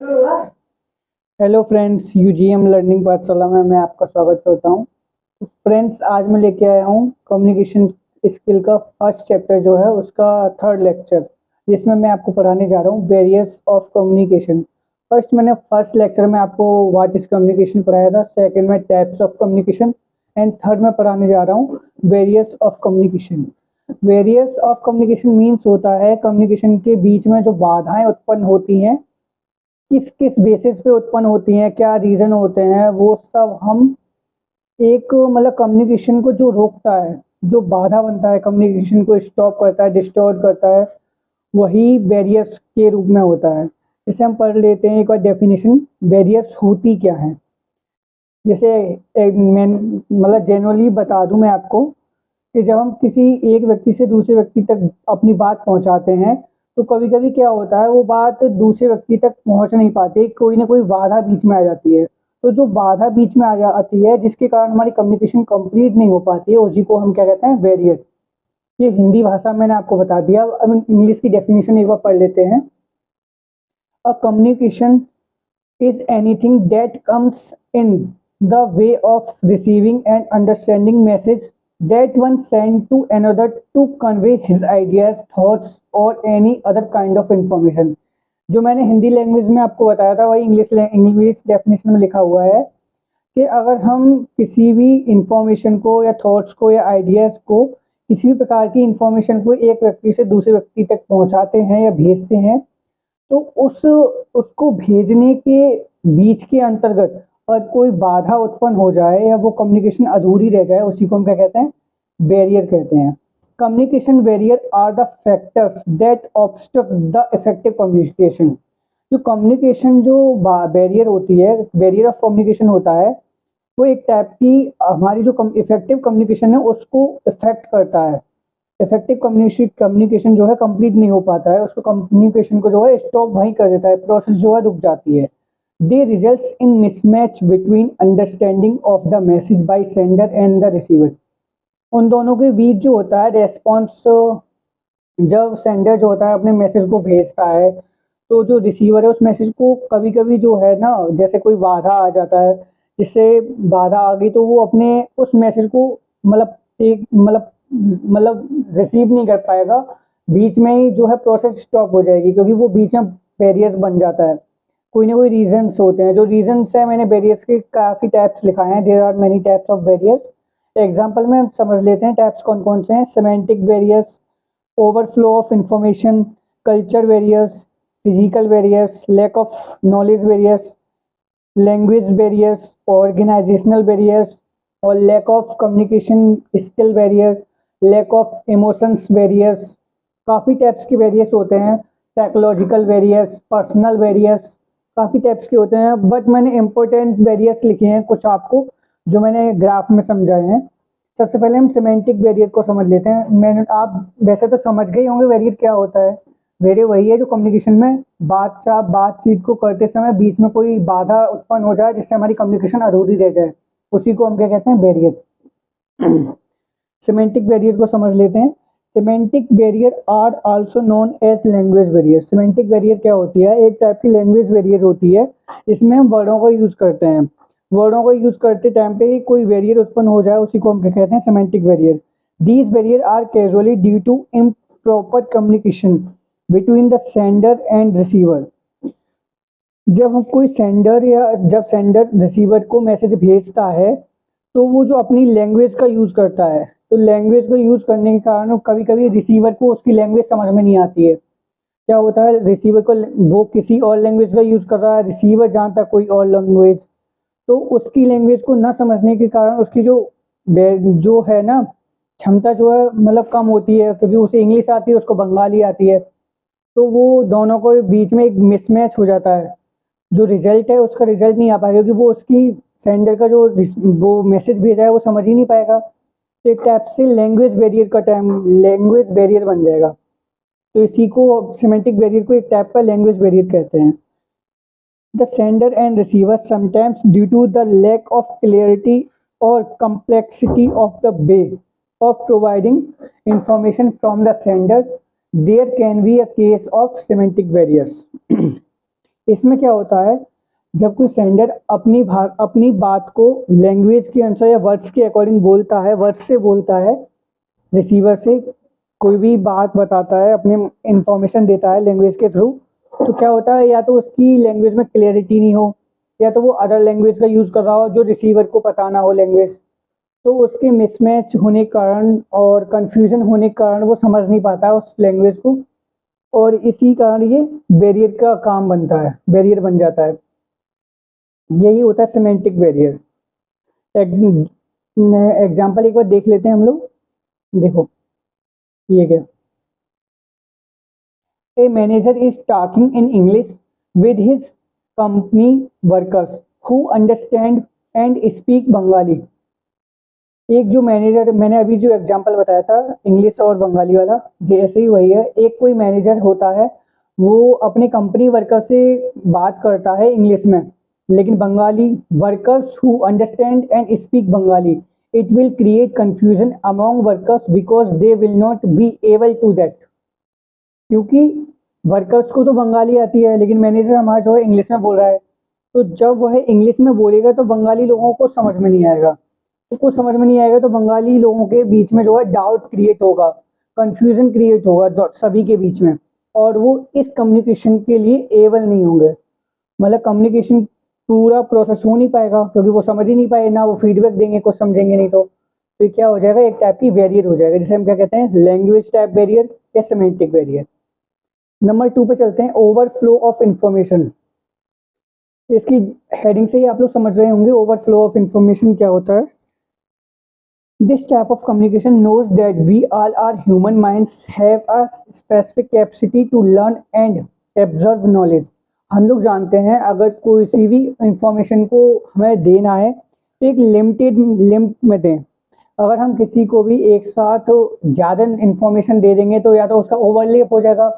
Hello friends, यूजीएम learning पाठशाला में मैं आपका स्वागत करता हूं। तो फ्रेंड्स, आज मैं लेके आया हूं कम्युनिकेशन स्किल का फर्स्ट चैप्टर जो है उसका थर्ड लेक्चर, जिसमें मैं आपको पढ़ाने जा रहा हूं various of communication. First lecture में आपको व्हाट इज कम्युनिकेशन पढ़ाया था, सेकंड में types of communication and third में पढ़ाने जा रहा हूँ various of communication. Various of communication means होता है कम्युनिकेशन के बीच में जो बाधाएं उत्पन्न होती हैं, किस किस बेसिस पे उत्पन्न होती हैं, क्या रीजन होते हैं, वो सब हम एक कम्युनिकेशन को जो रोकता है, जो बाधा बनता है, कम्युनिकेशन को स्टॉप करता है, डिस्टॉर्ट करता है, वही बैरियर्स के रूप में होता है। इसे हम पढ़ लेते हैं एक बार डेफिनेशन, बैरियर्स होती क्या है। जैसे मैं जनरली बता दूं मैं आपको कि जब हम किसी एक व्यक्ति से दूसरे व्यक्ति तक अपनी बात पहुंचाते हैं, तो कभी कभी क्या होता है, वो बात दूसरे व्यक्ति तक पहुंच नहीं पाती, कोई ना कोई बाधा बीच में आ जाती है। तो जो बाधा बीच में आ जाती है, जिसके कारण हमारी कम्युनिकेशन कंप्लीट नहीं हो पाती है, उसी को हम क्या कहते हैं, बैरियर। ये हिंदी भाषा मैंने आपको बता दिया। अब इंग्लिश की डेफिनेशन एक बार पढ़ लेते हैं। A communication is anything that comes in the way of receiving and understanding message that one send to another to convey his ideas, thoughts or any other kind of information। जो मैंने Hindi language में आपको बताया था वही English definition में लिखा हुआ है कि अगर हम किसी भी इंफॉर्मेशन को या थॉट्स को या आइडियाज को, किसी भी प्रकार की इंफॉर्मेशन को एक व्यक्ति से दूसरे व्यक्ति तक पहुंचाते हैं या भेजते हैं, तो उसको भेजने के बीच के अंतर्गत और कोई बाधा उत्पन्न हो जाए या वो कम्युनिकेशन अधूरी रह जाए, उसी को हम क्या कहते हैं, बैरियर कहते हैं। Communication barrier are the factors that obstruct the effective communication. जो कम्युनिकेशन जो बैरियर होती है, बैरियर ऑफ कम्युनिकेशन होता है, वो एक टाइप की हमारी जो इफेक्टिव कम्युनिकेशन है उसको इफेक्ट करता है। इफेक्टिव कम्युनिकेशन जो है कंप्लीट नहीं हो पाता है, उसको कम्युनिकेशन को जो है स्टॉप वहीं कर देता है, प्रोसेस जो है रुक जाती है। They results in mismatch between understanding of the message by sender and the receiver. उन दोनों के बीच जो होता है रेस्पॉन्स, जब सेंडर जो होता है अपने मैसेज को भेजता है, तो जो रिसीवर है उस मैसेज को कभी कभी जो है ना, जैसे कोई बाधा आ जाता है, जिससे बाधा आ गई तो वो अपने उस मैसेज को मतलब एक रिसीव नहीं कर पाएगा, बीच में ही जो है प्रोसेस स्टॉप हो जाएगी, क्योंकि वो बीच में बैरियर्स बन जाता है। कोई ना कोई रीजंस होते हैं, जो रीजंस है, मैंने बैरियर्स के काफ़ी टाइप्स लिखाए हैं, there are many types of barriers. Example में हम समझ लेते हैं टाइप्स कौन कौन से हैं। Semantic barriers, overflow of information, culture barriers, physical barriers, lack of knowledge barriers, language barriers, organizational barriers, और lack of communication skill barrier, lack of emotions barriers। काफ़ी टाइप्स के बैरियर्स होते हैं, साइकोलॉजिकल बैरियर्स, पर्सनल बैरियर्स, काफ़ी types के होते हैं। But मैंने इम्पोर्टेंट बैरियर्स लिखे हैं कुछ आपको, जो मैंने ग्राफ में समझाए हैं। सबसे पहले हम सिमेंटिक बैरियर को समझ लेते हैं। मैंने आप वैसे तो समझ गए होंगे बैरियर क्या होता है। बैरियर वही है जो कम्युनिकेशन में बातचीत को करते समय बीच में कोई बाधा उत्पन्न हो जाए, जिससे हमारी कम्युनिकेशन अधूरी रह जाए, उसी को हम क्या कहते हैं, बैरियर। सिमेंटिक बैरियर को समझ लेते हैं। Semantic barrier are also known as language barrier. Semantic barrier क्या होती है, एक टाइप की लैंग्वेज बैरियर होती है। इसमें हम वर्डों को यूज करते हैं, वर्डों को यूज करते टाइम पे ही कोई बैरियर उत्पन्न हो जाए, उसी को हम क्या कहते हैं, semantic barrier. These barrier are casually due to improper communication between the sender and receiver. जब हम कोई सेंडर या जब सेंडर रिसीवर को मैसेज भेजता है, तो वो जो अपनी लैंग्वेज का यूज़ करता है, तो लैंग्वेज को यूज़ करने के कारण कभी कभी रिसीवर को उसकी लैंग्वेज समझ में नहीं आती है। क्या होता है, रिसीवर को वो किसी और लैंग्वेज का यूज़ कर रहा है, रिसीवर जानता है कोई और लैंग्वेज, तो उसकी लैंग्वेज को ना समझने के कारण उसकी जो है ना क्षमता जो है कम होती है, क्योंकि उसे इंग्लिश आती है, उसको बंगाली आती है, तो वो दोनों को बीच में एक मिसमैच हो जाता है। जो रिजल्ट है उसका रिजल्ट नहीं आ पाएगा, क्योंकि वो उसकी सेंडर का जो वो मैसेज भेजा है वो समझ ही नहीं पाएगा। तो एक टाइप से लैंग्वेज बैरियर बन जाएगा। तो इसी को सिमेंटिक बैरियर को एक टाइप का लैंग्वेज बैरियर कहते हैं। The sender and receiver sometimes due to the lack of clarity or complexity of the way of providing information from the sender, there can be a case of semantic barriers। इसमें क्या होता है, जब कोई sender अपनी बात को language के अनुसार या वर्ड्स के अकॉर्डिंग बोलता है, वर्ड्स से बोलता है, रिसीवर से कोई भी बात बताता है, अपनी इंफॉर्मेशन देता है लैंग्वेज के थ्रू, तो क्या होता है, या तो उसकी लैंग्वेज में क्लैरिटी नहीं हो, या तो वो अदर लैंग्वेज का यूज़ कर रहा हो जो रिसीवर को पता ना हो लैंग्वेज, तो उसके मिसमैच होने के कारण और कन्फ्यूजन होने के कारण वो समझ नहीं पाता है उस लैंग्वेज को, और इसी कारण ये बैरियर का काम बनता है, बैरियर बन जाता है। यही होता है सिमेंटिक बैरियर। एग्जाम्पल एक बार देख लेते हैं हम लोग। देखो ये क्या, A manager is talking in English with his company workers who understand and speak Bengali. एक जो मैनेजर, मैंने अभी जो एग्जांपल बताया था इंग्लिश और बंगाली वाला, जैसे ही वही है। एक कोई मैनेजर होता है, वो अपने कंपनी वर्कर से बात करता है इंग्लिश में, लेकिन Bengali workers who understand and speak Bengali, it will create confusion among workers because they will not be able to that. क्योंकि वर्कर्स को तो बंगाली आती है, लेकिन मैनेजर हमारा जो है इंग्लिश में बोल रहा है, तो जब वह इंग्लिश में बोलेगा तो बंगाली लोगों को समझ में नहीं आएगा, तो कुछ समझ में नहीं आएगा, तो बंगाली लोगों के बीच में जो है डाउट क्रिएट होगा, कंफ्यूजन क्रिएट होगा सभी के बीच में, और वो इस कम्युनिकेशन के लिए एबल नहीं होंगे। मतलब कम्युनिकेशन पूरा प्रोसेस हो नहीं पाएगा, क्योंकि वो समझ ही नहीं पाए ना, वो फीडबैक देंगे, कुछ समझेंगे नहीं, तो ये क्या हो जाएगा, एक टाइप की बैरियर हो जाएगा, जिसे हम क्या कहते हैं, लैंग्वेज टाइप बैरियर या सिमेंटिक बैरियर। नंबर 2 पे चलते हैं, ओवरफ्लो ऑफ इंफॉर्मेशन। इसकी हेडिंग से ही आप लोग समझ रहे होंगे ओवरफ्लो ऑफ इंफॉर्मेशन क्या होता है। This type of communication knows that we all are human minds have a specific capacity to learn and absorb knowledge. हम लोग जानते हैं अगर कोई सी भी इंफॉर्मेशन को हमें देना है तो एक लिमिटेड लिमिट में दें। अगर हम किसी को भी एक साथ ज़्यादा इंफॉर्मेशन दे देंगे तो या तो उसका ओवरलैप हो जाएगा,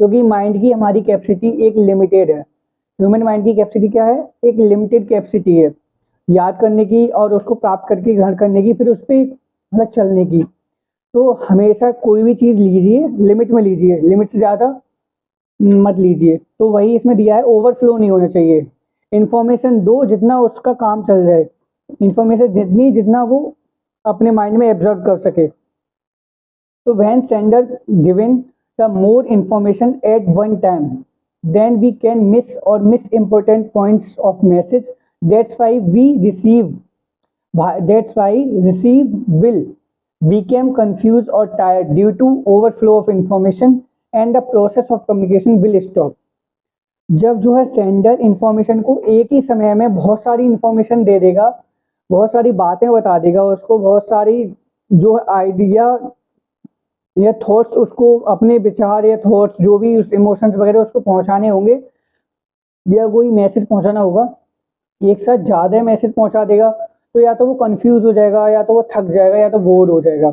क्योंकि माइंड की हमारी कैपेसिटी एक लिमिटेड है। ह्यूमन माइंड की कैपेसिटी क्या है, एक लिमिटेड कैपेसिटी है याद करने की और उसको प्राप्त करके ग्रहण करने की, फिर उस पर मतलब चलने की। तो हमेशा कोई भी चीज़ लीजिए लिमिट में लीजिए, लिमिट से ज़्यादा मत लीजिए। तो वही इसमें दिया है, ओवरफ्लो नहीं होना चाहिए। इन्फॉर्मेशन दो जितना उसका काम चल जाए, इन्फॉर्मेशन जितना वो अपने माइंड में एब्जॉर्ब कर सके। तो when sender given the more information at one time, then we can miss important points of message. That's why receive will become confused or tired due to overflow of information, and the process of communication will stop. जब जो है sender information को एक ही समय में बहुत सारी information दे देगा, बहुत सारी बातें बता देगा उसको, बहुत सारी जो आइडिया या थॉट्स, उसको अपने विचार या थॉट्स जो भी उस इमोशंस वगैरह उसको पहुंचाने होंगे या कोई मैसेज पहुंचाना होगा, एक साथ ज़्यादा मैसेज पहुंचा देगा, तो या तो वो कंफ्यूज हो जाएगा, या तो वो थक जाएगा, या तो बोर हो जाएगा।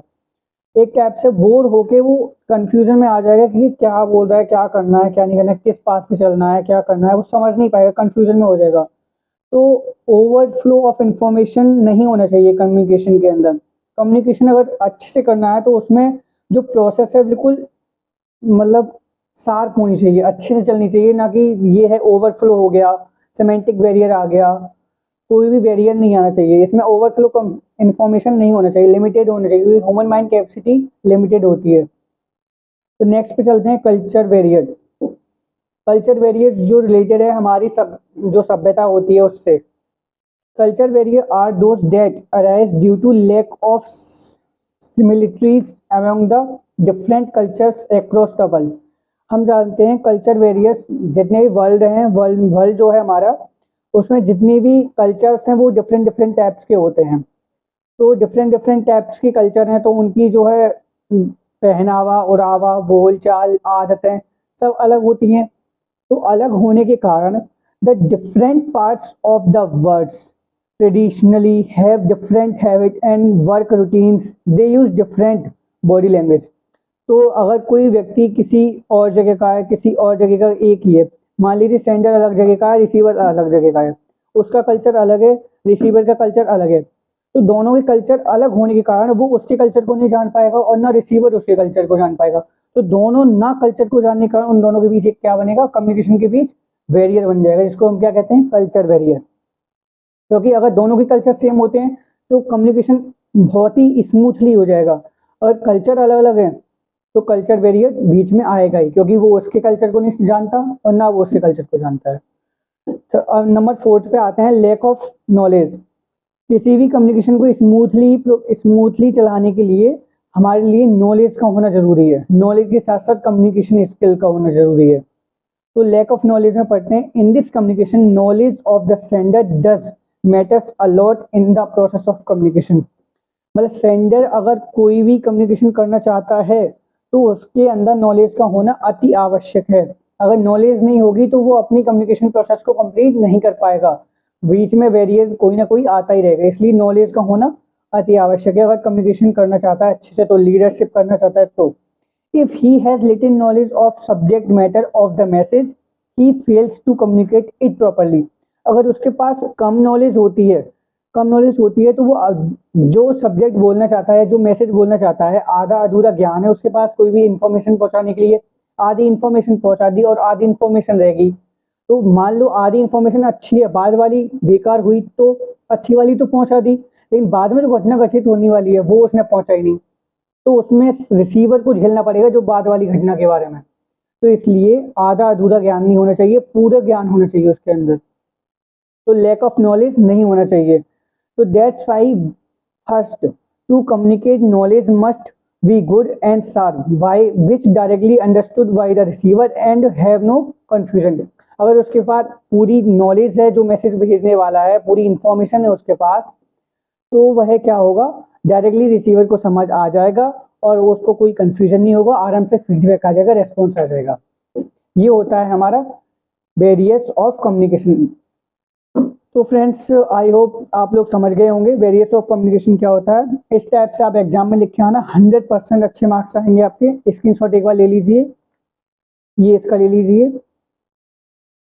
एक टाइप से बोर होके वो कंफ्यूजन में आ जाएगा कि क्या बोल रहा है, क्या करना है, क्या नहीं करना है, किस पाथ पे चलना है, क्या करना है, वो समझ नहीं पाएगा, कंफ्यूजन में हो जाएगा। तो ओवरफ्लो ऑफ इंफॉर्मेशन नहीं होना चाहिए कम्युनिकेशन के अंदर। कम्युनिकेशन अगर अच्छे से करना है तो उसमें जो प्रोसेस है बिल्कुल मतलब शार्प होनी चाहिए, अच्छे से चलनी चाहिए, ना कि ये है ओवरफ्लो हो गया, सिमेंटिक बैरियर आ गया, कोई भी बैरियर नहीं आना चाहिए इसमें। ओवरफ्लो कम इंफॉर्मेशन नहीं होना चाहिए, लिमिटेड होना चाहिए, क्योंकि ह्यूमन माइंड कैपेसिटी लिमिटेड होती है। तो नेक्स्ट पे चलते हैं, कल्चर बैरियर। कल्चर बैरियर जो रिलेटेड है हमारी जो सभ्यता होती है उससे। Culture barrier are those that arise due to lack of similarities among the different cultures across the world. हम जानते हैं कल्चर वेरियस, जितने भी वर्ल्ड हैं, वर्ल्ड जो है हमारा, उसमें जितने भी कल्चर्स हैं वो डिफरेंट डिफरेंट टाइप्स के होते हैं। तो डिफरेंट डिफरेंट टाइप्स की कल्चर हैं, तो उनकी जो है पहनावा, ओढ़ावा, बोल चाल, आदतें सब अलग होती हैं। तो अलग होने के कारण the different parts of the words traditionally have different habit and work routines, they use different body language। तो अगर कोई व्यक्ति किसी और जगह का है, किसी और जगह का एक ही है, मान लीजिए सेंडर अलग जगह का है, रिसीवर अलग जगह का है, उसका कल्चर अलग है, रिसीवर का कल्चर अलग है, तो दोनों के कल्चर अलग होने के कारण वो उसके कल्चर को नहीं जान पाएगा और ना रिसीवर उसके कल्चर को जान पाएगा। तो दोनों ना कल्चर को जानने के कारण उन दोनों के बीच एक क्या बनेगा, कम्युनिकेशन के बीच बैरियर बन जाएगा, जिसको हम क्या कहते हैं, कल्चर बैरियर। क्योंकि अगर दोनों के कल्चर सेम होते हैं तो कम्युनिकेशन बहुत ही स्मूथली हो जाएगा। अगर कल्चर अलग अलग है तो कल्चर बैरियर बीच में आएगा ही, क्योंकि वो उसके कल्चर को नहीं जानता और ना वो उसके कल्चर को जानता है। तो अब नंबर 4 पे आते हैं, लैक ऑफ नॉलेज। किसी भी कम्युनिकेशन को स्मूथली चलाने के लिए हमारे लिए नॉलेज का होना जरूरी है। नॉलेज के साथ साथ कम्युनिकेशन स्किल का होना जरूरी है। तो लैक ऑफ नॉलेज में पढ़ते हैं, in this communication knowledge of the sender does matters a lot in the process of communication. मतलब सेंडर अगर कोई भी कम्युनिकेशन करना चाहता है तो उसके अंदर नॉलेज का होना अति आवश्यक है। अगर नॉलेज नहीं होगी तो वो अपनी कम्युनिकेशन प्रोसेस को कंप्लीट नहीं कर पाएगा, बीच में बैरियर कोई ना कोई आता ही रहेगा। इसलिए नॉलेज का होना अति आवश्यक है। अगर कम्युनिकेशन करना चाहता है अच्छे से, तो लीडरशिप करना चाहता है तो if he has little knowledge of subject matter of the message he fails to communicate it properly। अगर उसके पास कम नॉलेज होती है तो वो जो सब्जेक्ट बोलना चाहता है, जो मैसेज बोलना चाहता है, आधा अधूरा ज्ञान है उसके पास कोई भी इंफॉर्मेशन पहुंचाने के लिए, आधी इंफॉर्मेशन पहुंचा दी और आधी इंफॉर्मेशन रहेगी। तो मान लो आधी इंफॉर्मेशन अच्छी है, बाद वाली बेकार हुई तो अच्छी वाली तो पहुंचा दी, लेकिन बाद में जो घटना घटित होने वाली है वो उसने पहुंचाई नहीं, तो उसमें रिसीवर को झेलना पड़ेगा जो बाद वाली घटना के बारे में। तो इसलिए आधा अधूरा ज्ञान नहीं होना चाहिए, पूरा ज्ञान होना चाहिए उसके अंदर। तो लैक ऑफ नॉलेज नहीं होना चाहिए। तो that's why first to communicate knowledge must be good and sharp by which directly understood by the receiver and have no confusion. अगर उसके पास पूरी नॉलेज है, जो मैसेज भेजने वाला है, पूरी इंफॉर्मेशन है उसके पास, तो वह क्या होगा, डायरेक्टली रिसीवर को समझ आ जाएगा और उसको कोई कंफ्यूजन नहीं होगा, आराम से फीडबैक आ जाएगा, रेस्पॉन्स आ जाएगा। ये होता है हमारा बैरियर्स ऑफ कम्युनिकेशन। तो फ्रेंड्स, आई होप आप लोग समझ गए होंगे बैरियर्स ऑफ कम्युनिकेशन क्या होता है। इस टाइप से आप एग्जाम में लिख के आना, 100% अच्छे मार्क्स आएंगे आपके। स्क्रीनशॉट एक बार ले लीजिए, ये इसका ले लीजिए।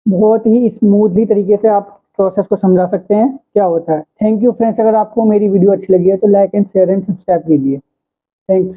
बहुत ही स्मूथली तरीके से आप प्रोसेस को समझा सकते हैं क्या होता है। Thank you friends. अगर आपको मेरी वीडियो अच्छी लगी है तो like and share and subscribe कीजिए। थैंक्स।